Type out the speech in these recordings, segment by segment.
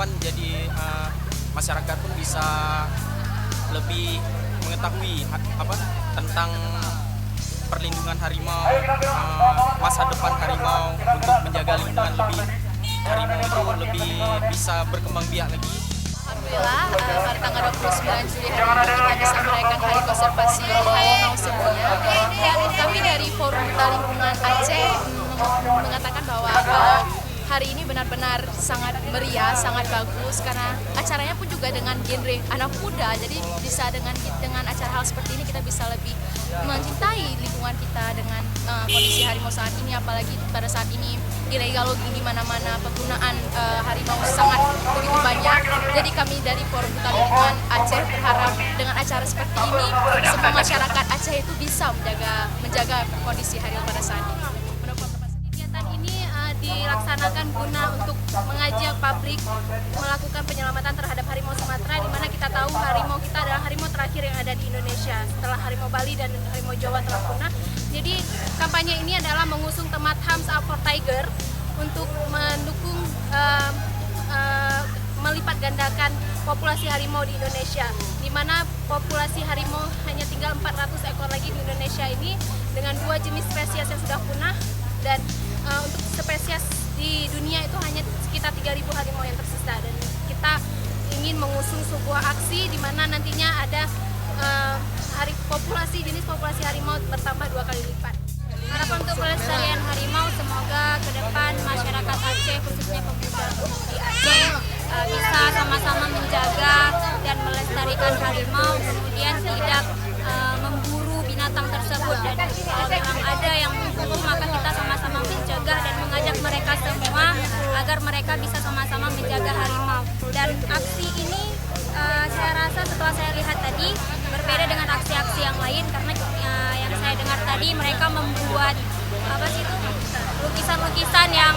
depan jadi masyarakat pun bisa lebih mengetahui tentang perlindungan harimau, masa depan harimau untuk menjaga lingkungan lebih harimau itu lebih bisa berkembang biak lagi. Alhamdulillah, pada tanggal 29 Juli hari ini kita bisa merayakan Hari Konservasi Harimau Sedunia. Dan kami dari Forum Duta Lingkungan Aceh mengatakan bahwa hari ini benar-benar sangat meriah, sangat bagus karena acaranya pun juga dengan genre anak muda. Jadi bisa dengan acara hal seperti ini kita bisa lebih mencintai lingkungan kita dengan kondisi harimau saat ini, apalagi pada saat ini ilegal logging di mana-mana, penggunaan harimau sangat begitu banyak. Jadi kami dari Forum Duta Lingkungan Aceh berharap dengan acara seperti ini semua masyarakat Aceh itu bisa menjaga kondisi harimau pada saat ini. Kegiatan ini dilaksanakan guna untuk mengajak publik melakukan penyelamatan terhadap harimau Sumatera, di mana kita tahu harimau kita adalah harimau terakhir yang ada di Indonesia setelah harimau Bali dan harimau Jawa telah punah. Jadi kampanye ini adalah mengusung tema Thumbs Up for Tiger untuk mendukung melipat gandakan populasi harimau di Indonesia, di mana populasi harimau hanya tinggal 400 ekor lagi di Indonesia ini dengan 2 jenis spesies yang sudah punah, dan untuk spesies di dunia itu hanya sekitar 3.000 harimau yang tersisa, dan kita ingin mengusung sebuah aksi di mana nantinya ada jenis populasi harimau bertambah 2 kali lipat. Harapan untuk pelestarian harimau, semoga ke depan masyarakat Aceh, khususnya pemuda-pemudi Aceh, bisa sama-sama menjaga dan melestarikan harimau, kemudian tidak memburu binatang tersebut, dan kalau memang ada yang memburu maka kita sama-sama mencegah dan mengajak mereka semua agar mereka bisa sama-sama menjaga harimau. Dan aksi ini saya rasa setelah saya lihat tadi berbeda dengan aksi-aksi yang lain, karena yang saya dengar tadi mereka membuat lukisan-lukisan yang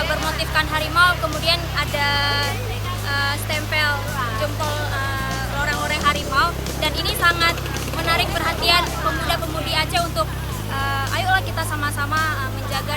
bermotifkan harimau, kemudian ada stempel jempol loreng-loreng harimau, dan ini sangat menarik perhatian pemuda-pemudi Aceh untuk ayolah kita sama-sama menjaga